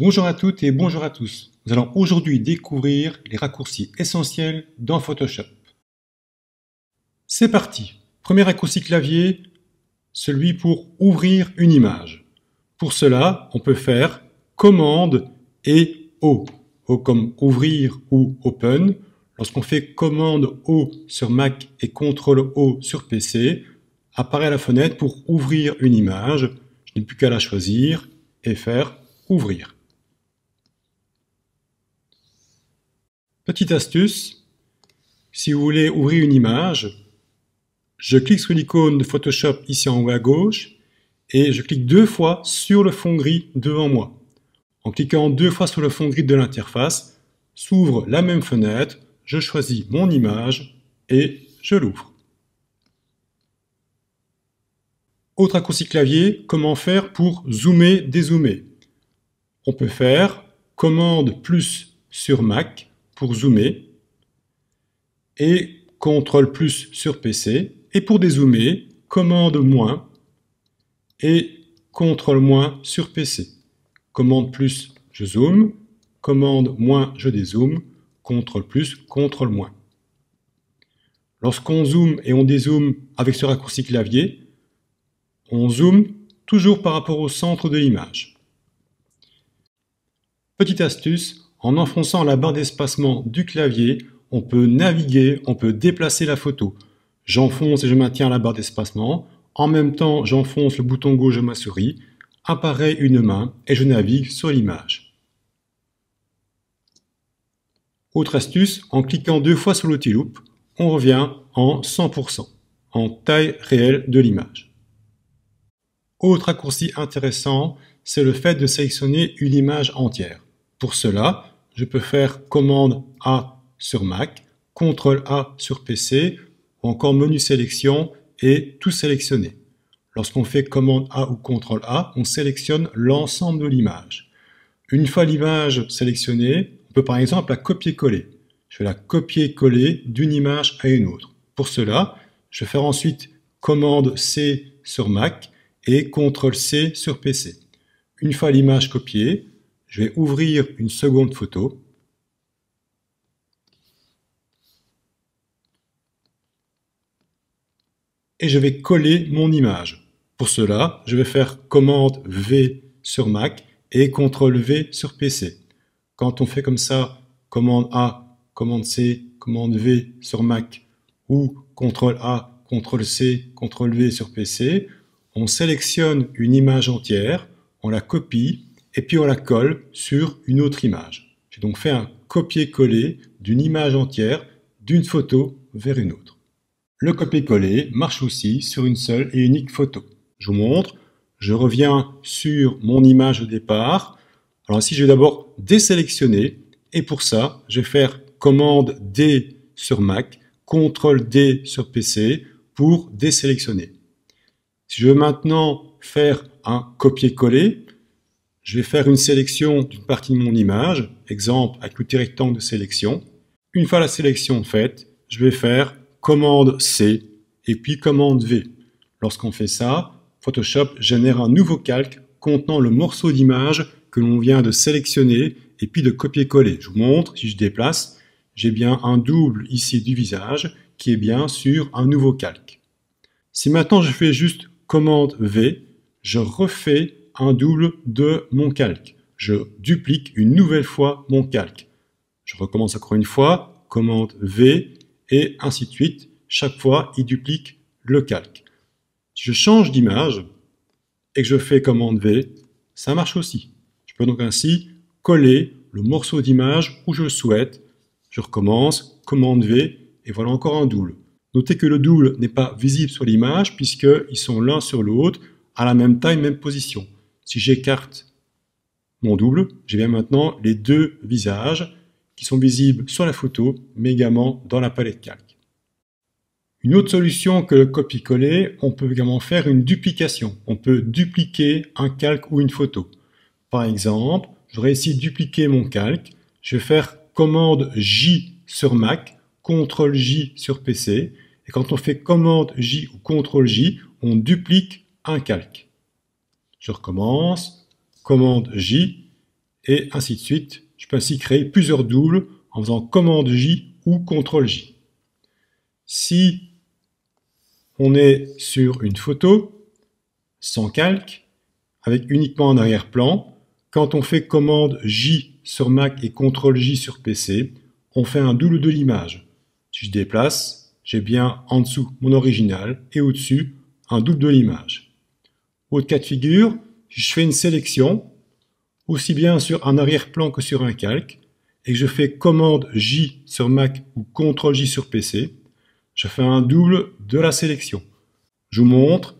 Bonjour à toutes et bonjour à tous. Nous allons aujourd'hui découvrir les raccourcis essentiels dans Photoshop. C'est parti. Premier raccourci clavier, celui pour ouvrir une image. Pour cela, on peut faire commande et O. O comme ouvrir ou open. Lorsqu'on fait commande O sur Mac et CTRL O sur PC, apparaît la fenêtre pour ouvrir une image. Je n'ai plus qu'à la choisir et faire ouvrir. Petite astuce, si vous voulez ouvrir une image, je clique sur l'icône de Photoshop ici en haut à gauche et je clique deux fois sur le fond gris devant moi. En cliquant deux fois sur le fond gris de l'interface, s'ouvre la même fenêtre, je choisis mon image et je l'ouvre. Autre raccourci clavier, comment faire pour zoomer, dézoomer. On peut faire commande plus sur Mac pour zoomer et CTRL plus sur PC. Et pour dézoomer, commande moins et CTRL moins sur PC. Commande plus, je zoome. Commande moins, je dézoome. CTRL plus, CTRL moins. Lorsqu'on zoome et on dézoome avec ce raccourci clavier, on zoome toujours par rapport au centre de l'image. Petite astuce, en enfonçant la barre d'espacement du clavier, on peut naviguer, on peut déplacer la photo. J'enfonce et je maintiens la barre d'espacement. En même temps, j'enfonce le bouton gauche de ma souris. Apparaît une main et je navigue sur l'image. Autre astuce, en cliquant deux fois sur l'outil loupe, on revient en 100%, en taille réelle de l'image. Autre raccourci intéressant, c'est le fait de sélectionner une image entière. Pour cela, je peux faire commande A sur Mac, CTRL A sur PC, ou encore menu sélection et tout sélectionner. Lorsqu'on fait commande A ou CTRL A, on sélectionne l'ensemble de l'image. Une fois l'image sélectionnée, on peut par exemple la copier-coller. Je vais la copier-coller d'une image à une autre. Pour cela, je vais faire ensuite commande C sur Mac et CTRL C sur PC. Une fois l'image copiée, je vais ouvrir une seconde photo. Et je vais coller mon image. Pour cela, je vais faire commande V sur Mac et CTRL V sur PC. Quand on fait comme ça, commande A, commande C, commande V sur Mac ou CTRL A, CTRL C, CTRL V sur PC, on sélectionne une image entière, on la copie et puis on la colle sur une autre image. J'ai donc fait un copier-coller d'une image entière, d'une photo vers une autre. Le copier-coller marche aussi sur une seule et unique photo. Je vous montre, je reviens sur mon image de départ. Alors ici, je vais d'abord désélectionner et pour ça, je vais faire commande D sur Mac, CTRL D sur PC pour désélectionner. Si je veux maintenant faire un copier-coller, je vais faire une sélection d'une partie de mon image, exemple avec l'outil rectangle de sélection. Une fois la sélection faite, je vais faire commande C et puis commande V. Lorsqu'on fait ça, Photoshop génère un nouveau calque contenant le morceau d'image que l'on vient de sélectionner et puis de copier-coller. Je vous montre, si je déplace, j'ai bien un double ici du visage qui est bien sur un nouveau calque. Si maintenant je fais juste commande V, je refais un double de mon calque. Je duplique une nouvelle fois mon calque. Je recommence encore une fois, commande V, et ainsi de suite. Chaque fois, il duplique le calque. Si je change d'image et que je fais commande V, ça marche aussi. Je peux donc ainsi coller le morceau d'image où je le souhaite. Je recommence, commande V, et voilà encore un double. Notez que le double n'est pas visible sur l'image puisqu'ils sont l'un sur l'autre à la même taille, même position. Si j'écarte mon double, j'ai bien maintenant les deux visages qui sont visibles sur la photo, mais également dans la palette calque. Une autre solution que le copier-coller, on peut également faire une duplication. On peut dupliquer un calque ou une photo. Par exemple, j'aurais ici dupliqué mon calque. Je vais faire commande J sur Mac, CTRL J sur PC. Et quand on fait commande J ou CTRL J, on duplique un calque. Je recommence, commande J, et ainsi de suite. Je peux ainsi créer plusieurs doubles en faisant commande J ou CTRL J. Si on est sur une photo, sans calque, avec uniquement un arrière-plan, quand on fait commande J sur Mac et CTRL J sur PC, on fait un double de l'image. Si je déplace, j'ai bien en dessous mon original et au-dessus un double de l'image. Autre cas de figure, si je fais une sélection, aussi bien sur un arrière-plan que sur un calque, et que je fais commande J sur Mac ou CTRL J sur PC, je fais un double de la sélection. Je vous montre,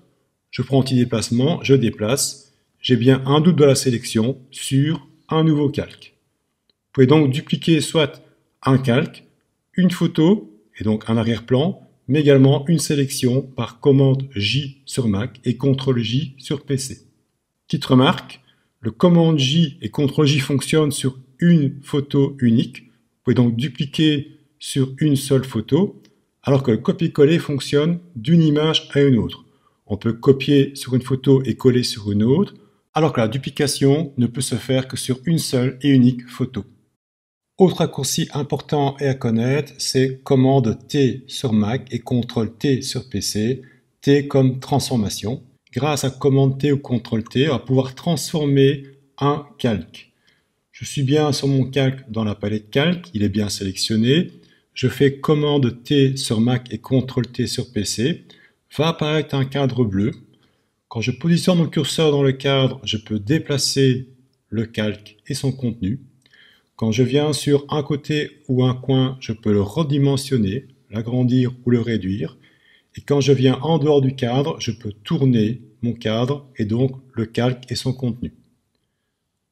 je prends anti-déplacement, je déplace, j'ai bien un double de la sélection sur un nouveau calque. Vous pouvez donc dupliquer soit un calque, une photo, et donc un arrière-plan, mais également une sélection par commande J sur Mac et CTRL J sur PC. Petite remarque, le commande J et CTRL J fonctionnent sur une photo unique. Vous pouvez donc dupliquer sur une seule photo, alors que le copier-coller fonctionne d'une image à une autre. On peut copier sur une photo et coller sur une autre, alors que la duplication ne peut se faire que sur une seule et unique photo. Autre raccourci important et à connaître, c'est commande T sur Mac et CTRL T sur PC, T comme transformation. Grâce à commande T ou CTRL T, on va pouvoir transformer un calque. Je suis bien sur mon calque dans la palette calque, il est bien sélectionné. Je fais commande T sur Mac et CTRL T sur PC. Va apparaître un cadre bleu. Quand je positionne mon curseur dans le cadre, je peux déplacer le calque et son contenu. Quand je viens sur un côté ou un coin, je peux le redimensionner, l'agrandir ou le réduire. Et quand je viens en dehors du cadre, je peux tourner mon cadre et donc le calque et son contenu.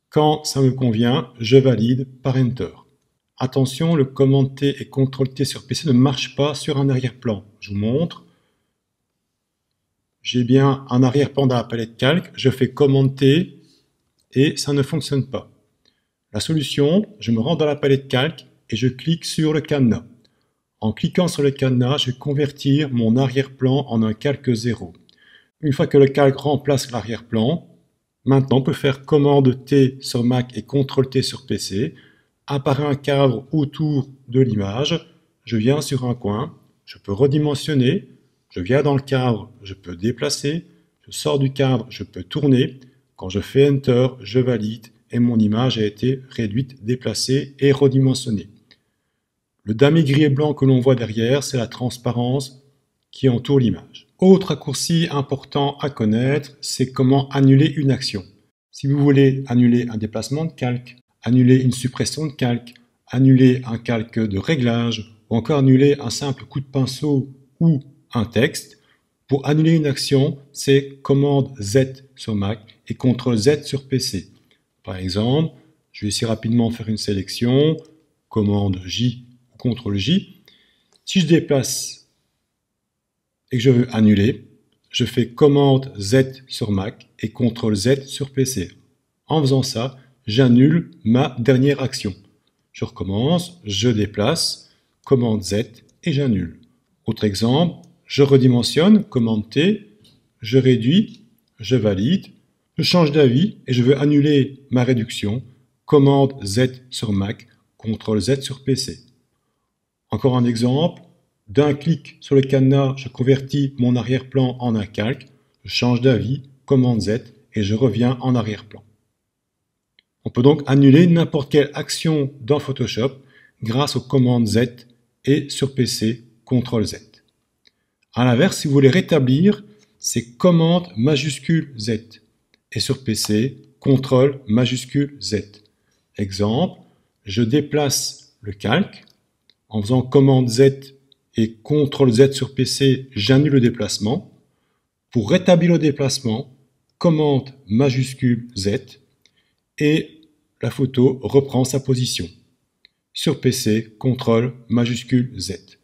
Quand ça me convient, je valide par Enter. Attention, le commande T et CTRL T sur PC ne marche pas sur un arrière-plan. Je vous montre. J'ai bien un arrière-plan dans la palette calque, je fais commande T et ça ne fonctionne pas. La solution, je me rends dans la palette calque et je clique sur le cadenas. En cliquant sur le cadenas, je vais convertir mon arrière-plan en un calque 0. Une fois que le calque remplace l'arrière-plan, maintenant on peut faire commande T sur Mac et CTRL T sur PC. Apparaît un cadre autour de l'image. Je viens sur un coin, je peux redimensionner. Je viens dans le cadre, je peux déplacer. Je sors du cadre, je peux tourner. Quand je fais Enter, je valide et mon image a été réduite, déplacée et redimensionnée. Le damier gris et blanc que l'on voit derrière, c'est la transparence qui entoure l'image. Autre raccourci important à connaître, c'est comment annuler une action. Si vous voulez annuler un déplacement de calque, annuler une suppression de calque, annuler un calque de réglage, ou encore annuler un simple coup de pinceau ou un texte, pour annuler une action, c'est commande Z sur Mac et CTRL Z sur PC. Par exemple, je vais ici rapidement faire une sélection, commande J ou CTRL J. Si je déplace et que je veux annuler, je fais commande Z sur Mac et CTRL Z sur PC. En faisant ça, j'annule ma dernière action. Je recommence, je déplace, commande Z et j'annule. Autre exemple, je redimensionne, commande T, je réduis, je valide, je change d'avis et je veux annuler ma réduction, commande Z sur Mac, CTRL Z sur PC. Encore un exemple, d'un clic sur le cadenas, je convertis mon arrière-plan en un calque, je change d'avis, commande Z et je reviens en arrière-plan. On peut donc annuler n'importe quelle action dans Photoshop grâce aux commandes Z et sur PC, CTRL Z. A l'inverse, si vous voulez rétablir, c'est commande majuscule Z et sur PC, CTRL majuscule Z. Exemple, je déplace le calque en faisant commande Z et CTRL Z sur PC, j'annule le déplacement. Pour rétablir le déplacement, commande majuscule Z et la photo reprend sa position. Sur PC, CTRL majuscule Z.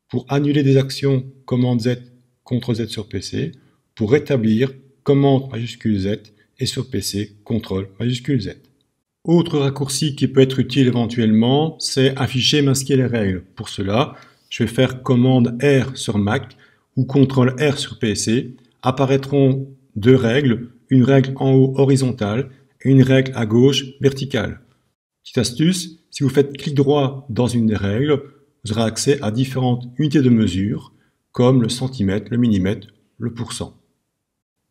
Pour annuler des actions, commande Z, CTRL Z sur PC. Pour rétablir, commande majuscule Z et sur PC, CTRL majuscule Z. Autre raccourci qui peut être utile éventuellement, c'est afficher, masquer les règles. Pour cela, je vais faire commande R sur Mac ou CTRL R sur PC. Apparaîtront deux règles, une règle en haut horizontale et une règle à gauche verticale. Petite astuce, si vous faites clic droit dans une des règles, vous aurez accès à différentes unités de mesure, comme le centimètre, le millimètre, le pourcent.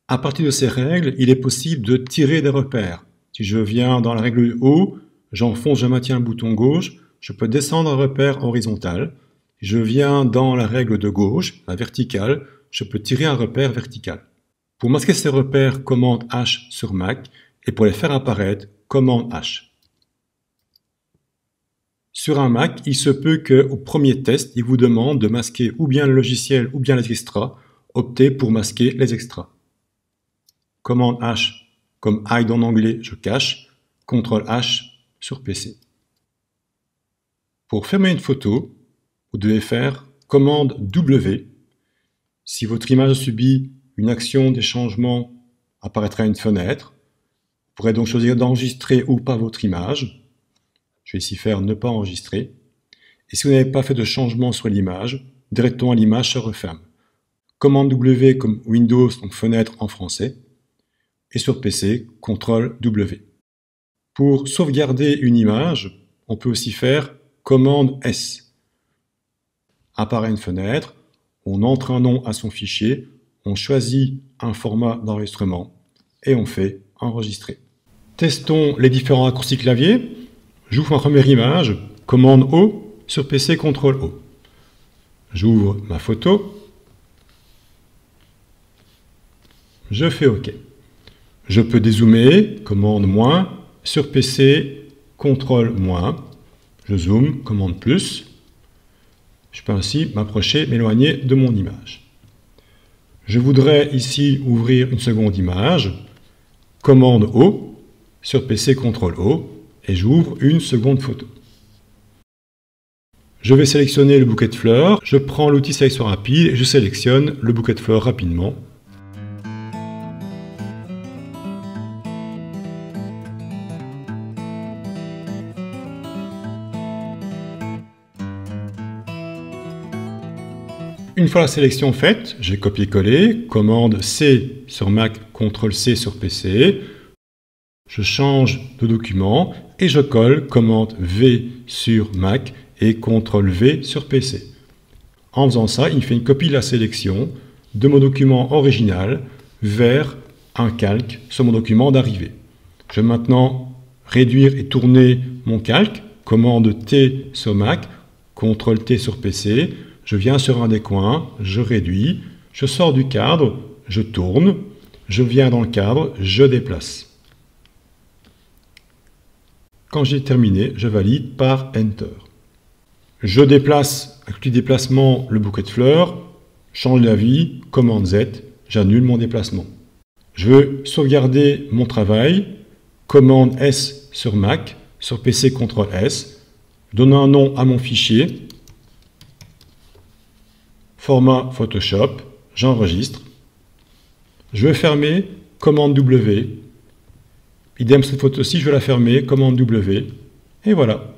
À partir de ces règles, il est possible de tirer des repères. Si je viens dans la règle du haut, j'enfonce, je maintiens le bouton gauche, je peux descendre un repère horizontal. Si je viens dans la règle de gauche, la verticale, je peux tirer un repère vertical. Pour masquer ces repères, commande H sur Mac, et pour les faire apparaître, commande H. Sur un Mac, il se peut qu'au premier test, il vous demande de masquer ou bien le logiciel ou bien les extras. Optez pour masquer les extras. Commande H, comme hide en anglais, je cache. CTRL H sur PC. Pour fermer une photo, vous devez faire commande W. Si votre image subit une action des changements, apparaîtra une fenêtre. Vous pourrez donc choisir d'enregistrer ou pas votre image. Je vais ici faire ne pas enregistrer. Et si vous n'avez pas fait de changement sur l'image, directement l'image se referme. Commande W comme Windows, donc fenêtre en français. Et sur PC, CTRL W. Pour sauvegarder une image, on peut aussi faire commande S. Apparaît une fenêtre, on entre un nom à son fichier, on choisit un format d'enregistrement et on fait enregistrer. Testons les différents raccourcis clavier. J'ouvre ma première image, commande O, sur PC, CTRL O. J'ouvre ma photo. Je fais OK. Je peux dézoomer, commande moins, sur PC, CTRL moins. Je zoome, commande plus. Je peux ainsi m'approcher, m'éloigner de mon image. Je voudrais ici ouvrir une seconde image. Commande O, sur PC, CTRL O. Et j'ouvre une seconde photo. Je vais sélectionner le bouquet de fleurs, je prends l'outil sélection rapide et je sélectionne le bouquet de fleurs rapidement. Une fois la sélection faite, j'ai copié-collé, commande C sur Mac, CTRL C sur PC. Je change de document et je colle commande V sur Mac et CTRL V sur PC. En faisant ça, il me fait une copie de la sélection de mon document original vers un calque sur mon document d'arrivée. Je vais maintenant réduire et tourner mon calque, commande T sur Mac, CTRL T sur PC. Je viens sur un des coins, je réduis, je sors du cadre, je tourne, je viens dans le cadre, je déplace. Quand j'ai terminé, je valide par Enter. Je déplace avec le déplacement le bouquet de fleurs, change d'avis, commande Z, j'annule mon déplacement. Je veux sauvegarder mon travail, commande S sur Mac, sur PC CTRL S, donne un nom à mon fichier, format Photoshop, j'enregistre. Je veux fermer, commande W. Idem cette photo-ci, je vais la fermer, commande W, et voilà.